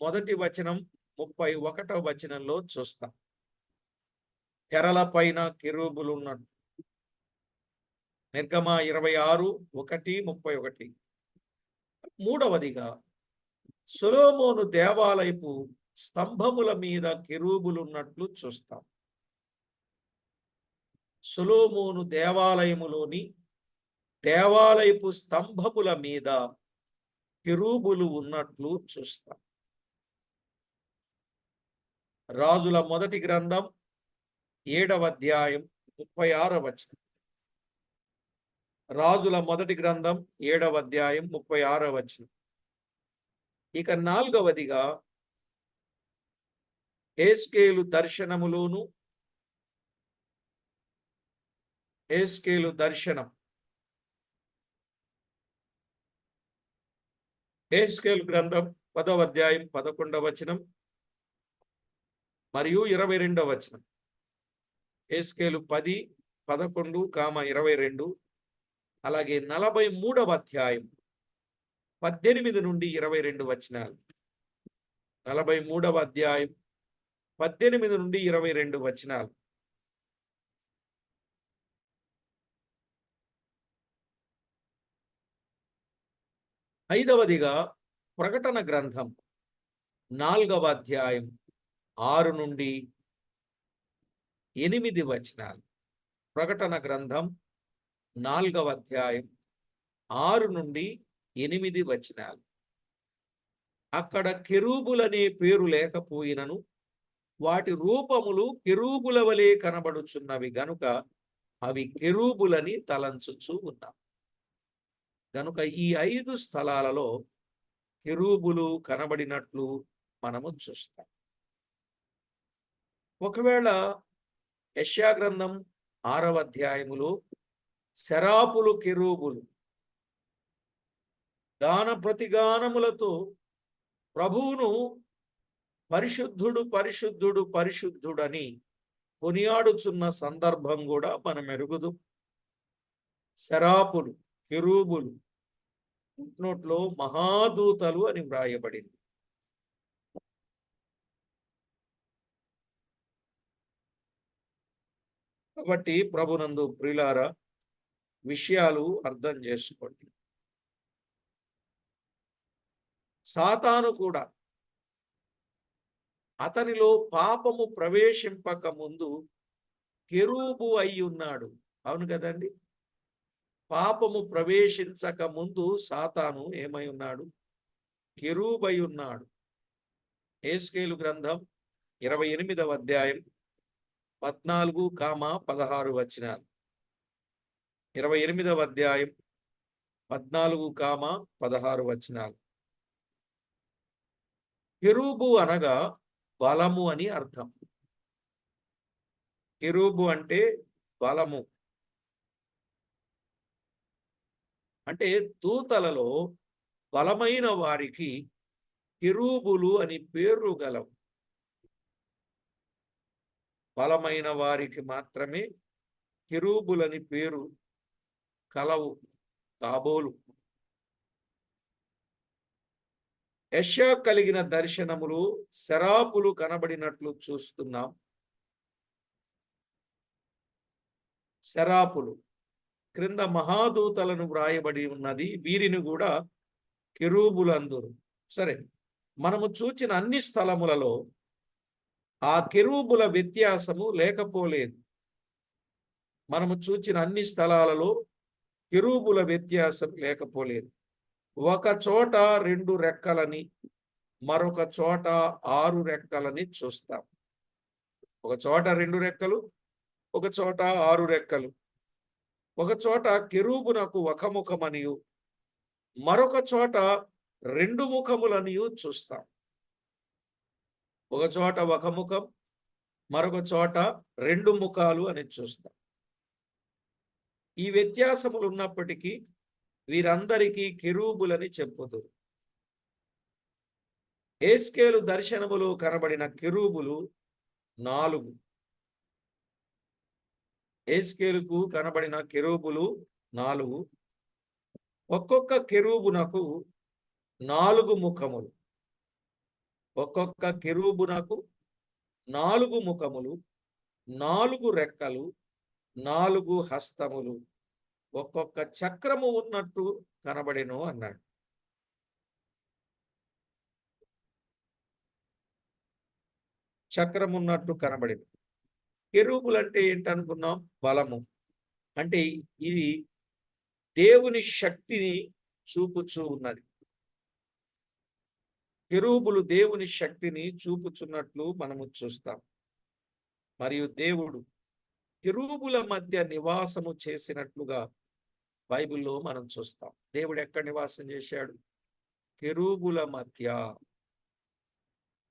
1వ వచనం 31వ వచనంలో చూస్తాం. తెరల పైన కెరూబులున్నట్లు నిర్గమ 26:1-31. మూడవదిగా సొలొమోను దేవాలయపు స్తంభముల మీద కెరూబులున్నట్లు చూస్తాం. సొలొమోను దేవాలయములోని దేవాలయపు స్తంభముల మీద కెరూబులు ఉన్నట్లు చూస్తాం. రాజుల మొదటి గ్రంథం 7వ అధ్యాయం 36వ వచనం. రాజుల మొదటి గ్రంథం 7వ అధ్యాయం 36వ వచనం. ఇక 4వదిగా ఎహెజ్కేలు దర్శనములోను ఎహెజ్కేలు దర్శనం ఎహెజ్కేలు గ్రంథం 10వ అధ్యాయం 11వ వచనం మరియు 22వ వచనం. ఎహెజ్కేలు 10, 11, 22. అలాగే 43వ అధ్యాయం 18 నుండి 22 వచనాలు. 43వ అధ్యాయం 18 నుండి 22 వచనాలు. ఐదవదిగా ప్రకటన గ్రంథం 4వ అధ్యాయం 6 నుండి 8 వచనాలు. ప్రకటన గ్రంథం 4వ అధ్యాయం 6 నుండి 8 వచనాలు. అక్కడ కెరూబులనే పేరు లేకపోయినను వాటి రూపములు కెరూబుల వలె కనబడుచున్నవి గనుక అవి కెరూబులని తలంచుచూ ఉన్నాం. గనుక ఈ 5 స్థలాలలో కెరూబులు కనబడినట్లు మనము చూస్తాం. ఒకవేళ యెషయా గ్రంథం 6వ అధ్యాయములో శరాపులు కెరూబులు గాన ప్రతిగానములతో ప్రభువును పరిశుద్ధుడు పరిశుద్ధుడు పరిశుద్ధుడని కొనియాడుచున్న సందర్భం కూడా మనం ఎరుగుదు. శరాపులు కెరూబులు నోట్లో మహాదూతలు అని వ్రాయబడింది. కాబట్టి ప్రభునందు ప్రియులారా, విషయాలు అర్థం చేసుకోండి. సాతాను కూడా అతనిలో పాపము ప్రవేశింపక ముందు కెరూబు అయి ఉన్నాడు. అవును కదండి? పాపము ప్రవేశించక ముందు సాతాను ఏమై ఉన్నాడు? కెరూబై ఉన్నాడు. ఎహెజ్కేలు గ్రంథం 28వ అధ్యాయం 14-16 వచనాలు. 28వ అధ్యాయం 14-16 వచనాలు. కెరూబు అనగా బలము అని అర్థం. కెరూబు అంటే బలము. అంటే దూతలలో బలమైన వారికి కెరూబులు అని పేర్లు గలవు. బలమైన వారికి మాత్రమే కెరూబులని పేరు కలవు కాబోలు. యెషయా కలిగిన దర్శనములు శరాపులు కనబడినట్లు చూస్తున్నాం. శరాపులు క్రింద మహాదూతలను వ్రాయబడి ఉన్నది. వీరిని కూడా కెరూబులందురు. సరే, మనము చూచిన అన్ని స్థలములలో ఆ కెరూబుల వ్యత్యాసము లేకపోలేదు. మనము చూచిన అన్ని స్థలాలలో కెరూబుల వ్యత్యాసం లేకపోలేదు. ఒక చోట 2 రెక్కలని, మరొక చోట 6 రెక్కలని చూస్తాం. ఒక చోట 2 రెక్కలు, ఒక చోట 6 రెక్కలు. ఒక చోట కెరూబునకు ఒక ముఖమనియు, మరొక చోట 2 ముఖములనియు చూస్తాం. ఒక చోట ఒక ముఖం, మరొక చోట 2 ముఖాలు అని చూస్తాం. ఈ వ్యత్యాసములు ఉన్నప్పటికీ వీరందరికీ కెరూబులని చెప్పుదురు. యెహెజ్కేలు దర్శనములో కనబడిన కెరూబులు 4. యెహెజ్కేలుకు కనబడిన కెరూబులు 4. ఒక్కొక్క కెరూబునకు 4 ముఖములు. ఒక్కొక్క కెరూబునకు 4 ముఖములు, 4 రెక్కలు, 4 హస్తములు, ఒక్కొక్క చక్రము ఉన్నట్టు కనబడెను అన్నాడు. చక్రం ఉన్నట్టు కనబడింది. కెరూబులు అంటే ఏంటనుకున్నాం? బలము. అంటే ఇది దేవుని శక్తిని చూపుచూ ఉన్నది. కెరూబులు దేవుని శక్తిని చూపుచున్నట్లు మనము చూస్తాం. మరియు దేవుడు కెరూబుల మధ్య నివాసము చేసినట్లుగా బైబిల్లో మనం చూస్తాం. దేవుడు ఎక్కడ నివాసం చేశాడు? కెరూబుల మధ్య.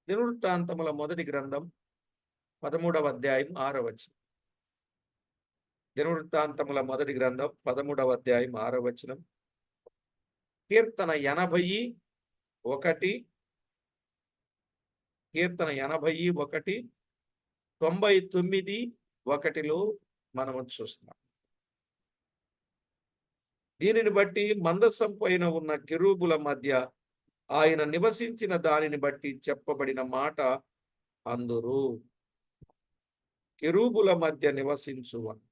దినవృత్తాంతముల మొదటి గ్రంథం 13వ అధ్యాయం 6వ వచనం. దినవృత్తాంతముల మొదటి గ్రంథం 13వ అధ్యాయం 6వ వచనం. కీర్తన 81, కీర్తన 81, 99:1లో మనము చూస్తాం. దీనిని బట్టి మందసం పైన ఉన్న కెరూబుల మధ్య ఆయన నివసించిన దానిని బట్టి చెప్పబడిన మాట అందురు. కెరూబుల మధ్య నివసించువను.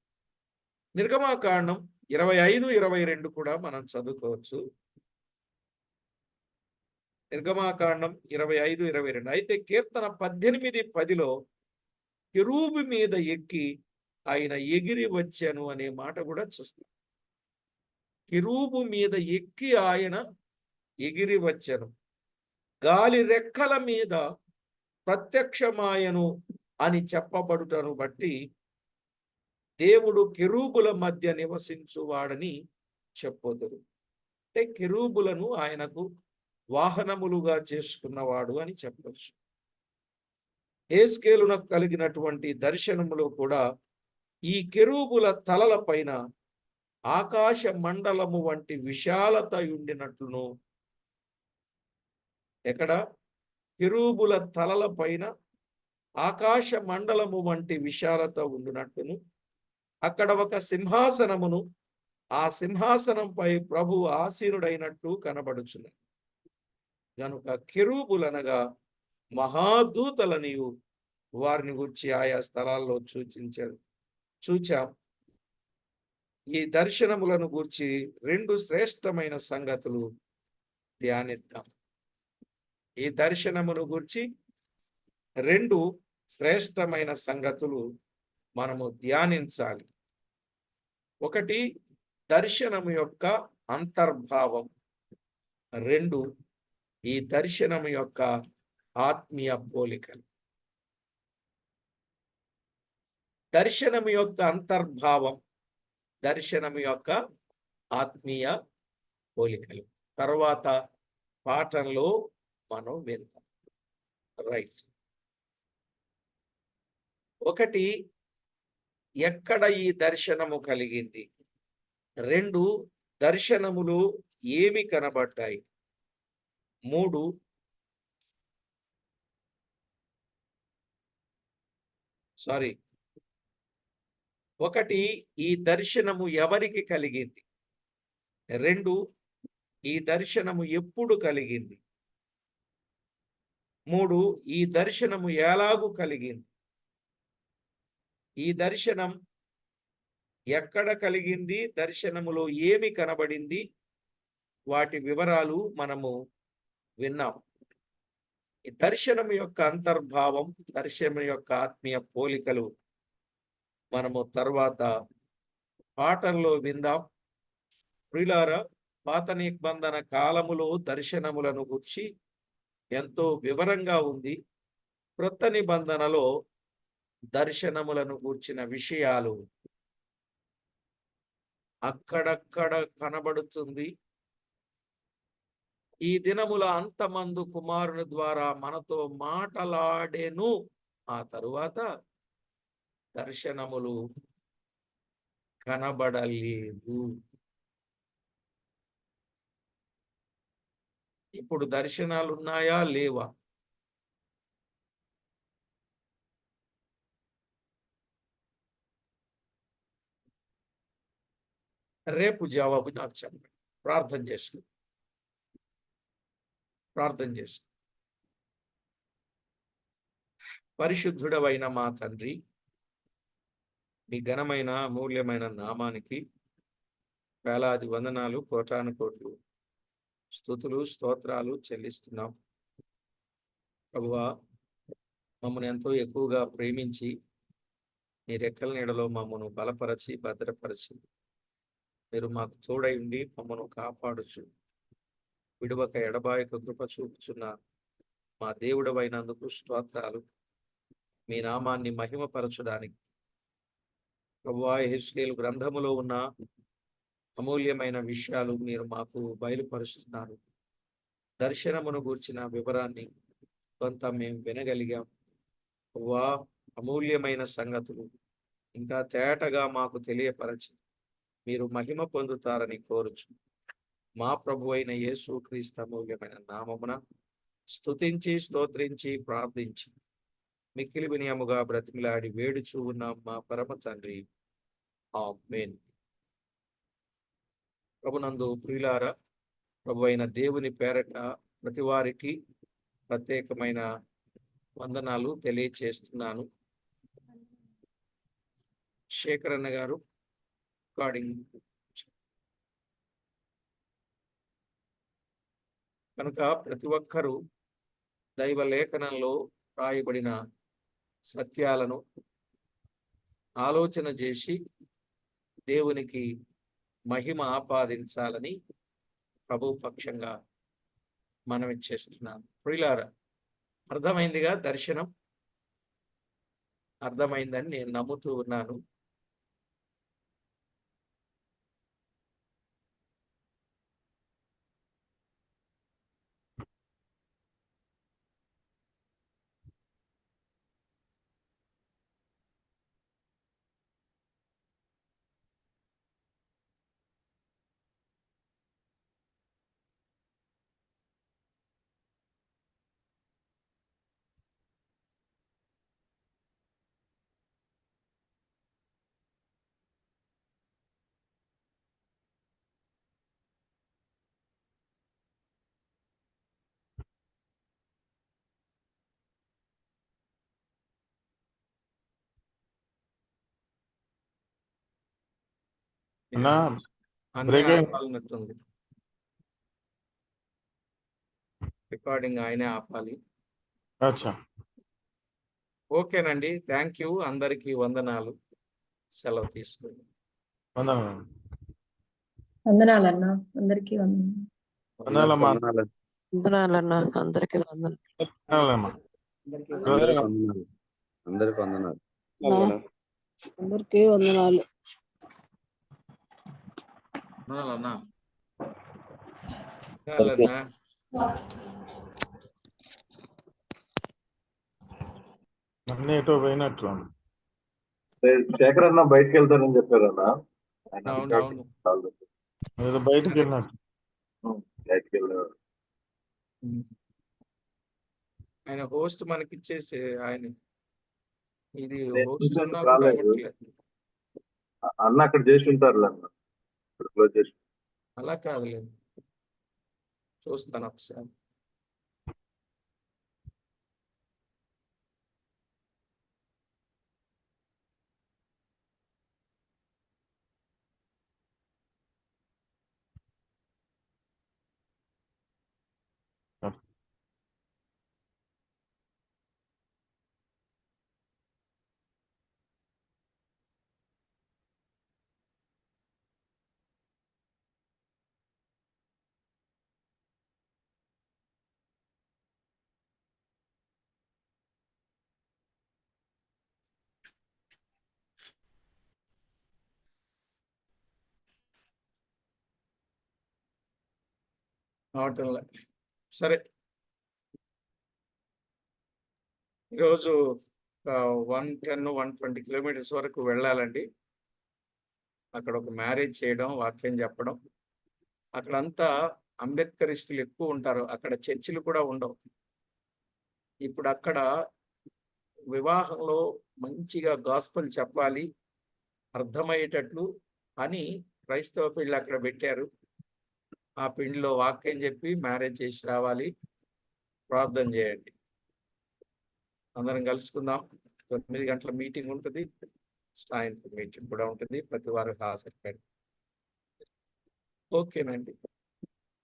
నిర్గమాకాండం 25-22 కూడా మనం చదువుకోవచ్చు. నిర్గమాకాండం 25-22. అయితే కీర్తన 18:10లో కెరూబు మీద ఎక్కి ఆయన ఎగిరి వచ్చాను అనే మాట కూడా చూస్తాం. కెరూబు మీద ఎక్కి ఆయన ఎగిరి వచ్చాను, గాలి రెక్కల మీద ప్రత్యక్షమాయను అని చెప్పబడుటను బట్టి దేవుడు కెరూబుల మధ్య నివసించువాడని చెప్పొదురు. అంటే కెరూబులను ఆయనకు వాహనములుగా చేసుకున్నవాడు అని చెప్పవచ్చు. యెహెజ్కేలునకు కలిగినటువంటి దర్శనములో కూడా ఈ కెరూబుల తలల పైన ఆకాశ మండలము వంటి విశాలత ఉండినట్లును, ఎక్కడ? కెరూబుల తలల పైన ఆకాశ మండలము వంటి విశాలత ఉండినట్లును, అక్కడ ఒక సింహాసనమును, ఆ సింహాసనంపై ప్రభువు ఆసీనుడైనట్టు కనబడుచున్నది. గనుక కెరూబులనగా మహాదూతలనియు వారిని గురించి ఆయా స్థలాల్లో చూచాం. ఈ దర్శనములను గూర్చి 2 శ్రేష్టమైన సంగతులు ధ్యానిద్దాం. ఈ దర్శనమును గూర్చి 2 శ్రేష్టమైన సంగతులు మనము ధ్యానించాలి. ఒకటి, దర్శనము యొక్క అంతర్భావం. 2, ఈ దర్శనము యొక్క ఆత్మీయ పోలికలు. దర్శనము యొక్క అంతర్భావం, దర్శనము యొక్క ఆత్మీయ పోలికలు తర్వాత పాఠంలో మనం విందాం. రైట్. ఒకటి, ఎక్కడ ఈ దర్శనము కలిగింది? 2, దర్శనములు ఏమి కనబడ్డాయి? 3, ఒకటి, ఈ దర్శనము ఎవరికి కలిగింది? 2, ఈ దర్శనము ఎప్పుడు కలిగింది? 3, ఈ దర్శనము ఎలాగు కలిగింది? ఈ దర్శనం ఎక్కడ కలిగింది? దర్శనములో ఏమి కనబడింది? వాటి వివరాలు మనము విన్నాం. ఈ దర్శనం యొక్క అంతర్భావం, దర్శనం యొక్క ఆత్మీయ పోలికలు మనము తర్వాత పాఠంలో విందాం. ప్రియులారా, పాత నిబంధన కాలములో దర్శనములను గురించి ఎంతో వివరంగా ఉంది. క్రొత్త నిబంధనలో దర్శనములను గూర్చిన విషయాలు అక్కడక్కడ కనబడుతుంది. ఈ దినముల అంతమందు కుమారుని ద్వారా మనతో మాటలాడెను. ఆ తరువాత దర్శనములు కనబడలేదు. ఇప్పుడు దర్శనాలు ఉన్నాయా లేవా? రేపు జవాబు నాకు చెప్పండి. ప్రార్థన చేసుకో. ప్రార్థన చేసుకో. పరిశుద్ధుడవైన మా తండ్రి, మీ ఘనమైన అమూల్యమైన నామానికి వేలాది వందనాలు, కోటాను కోట్లు స్తుతులు స్తోత్రాలు చెల్లిస్తున్నాం. ప్రభువా, మమ్మల్ని ఎంతో ఎక్కువగా ప్రేమించి మీ రెక్కల నీడలో మమ్మను బలపరచి భద్రపరచి మీరు మాకు తోడై ఉండి మమ్మను కాపాడుచు విడువక ఎడబాయక కృప చూపుచున్న మా దేవుడవైనందుకు స్తోత్రాలు. మీ నామాన్ని మహిమపరచడానికి ప్రభువా, యెహెజ్కేలు గ్రంథములో ఉన్న అమూల్యమైన విషయాలు మీరు మాకు బయలుపరుస్తున్నారు. దర్శనమును గూర్చిన వివరాన్ని కొంత మేము వినగలిగాం. ప్రభువా, అమూల్యమైన సంగతులు ఇంకా తేటగా మాకు తెలియపరచి మీరు మహిమ పొందుతారని కోరుచు మా ప్రభు అయిన యేసు క్రీస్తు అమూల్యమైన నామమున స్తుతించి స్తోత్రించి ప్రార్థించి మిక్కిలి వినయముగా బ్రతిమిలాడి వేడుచూ ఉన్నాం మా పరమ తండ్రి. ఆమేన్. ప్రభునందు ప్రియులారా, ప్రభు అయిన దేవుని పేరట ప్రతి వారికి ప్రత్యేకమైన వందనాలు తెలియచేస్తున్నాను. శేఖరన్న గారు రికార్డింగ్. కనుక ప్రతి ఒక్కరూ దైవ లేఖనంలో రాయబడిన సత్యాలను ఆలోచన చేసి దేవునికి మహిమ ఆపాదించాలని ప్రభు పక్షంగా మనవి చేస్తున్నాను. ప్రియులారా, అర్థమైందిగా దర్శనం? అర్థమైందని నేను నమ్ముతూ ఉన్నాను. అన్నా అన్నీ బ్రేక్ అయింది. ఆపాలన్నట్టుంది. రికార్డింగ్ ఆయనే ఆపాలి. అచ్చా, ఓకేనండి. Thank you. అందరికీ వందనాలు. సెలవు తీసుకోండి. వందనాలు. వందనాలన్నా, అందరికీ వందనాలు. వందనాలమ్మా. వందనాలన్నా, అందరికి వందనాలు. వందనాలమ్మా. అందరికి వందనాలు. అందరికి వందనాలు. అందరికీ వందనాలు. వందనాలన్నా. వందనాలన్నా. అన్నీ ఎటో పోయినట్లు. శేఖర్ అన్న బయటకు వెళ్తానని చెప్పారన్న. అవును, అవును. ఏదో బయటికి వెళ్ళినట్లు. బయటకు వెళ్ళారు. ఆయన హోస్ట్ మనకి ఇచ్చేసి ఆయన ఇది నేను హోస్ట్ చూసాను, ఉన్నా రాలేదు. కూడా అవ్వట్లేదు. అన్న అక్కడ చేసి ఉంటారు అన్న, ఇక్కడ క్లోజ్ చేసి. అలా కాదులేదు, చూస్తాను ఒకసారి. అవటంలే. సరే, ఈరోజు 110-120 కిలోమీటర్స్ వరకు వెళ్ళాలండి. అక్కడ ఒక మ్యారేజ్ చేయడం, వాక్యం చెప్పడం. అక్కడంతా అంబేద్కరిస్టులు ఎక్కువ ఉంటారు. అక్కడ చర్చిలు కూడా ఉండవు. ఇప్పుడు అక్కడ వివాహంలో మంచిగా గాస్పల్ చెప్పాలి, అర్థమయ్యేటట్లు అని క్రైస్తవ పెళ్లి అక్కడ పెట్టారు. ఆ పెళ్లిలో వాక్యం చెప్పి మ్యారేజ్ చేసి రావాలి. ప్రార్థన చేయండి. అందరం కలుసుకుందాం. 9 గంటల మీటింగ్ ఉంటుంది, సాయంత్రం మీటింగ్ కూడా ఉంటుంది. ప్రతి వారు హాజరు. ఓకేనండి.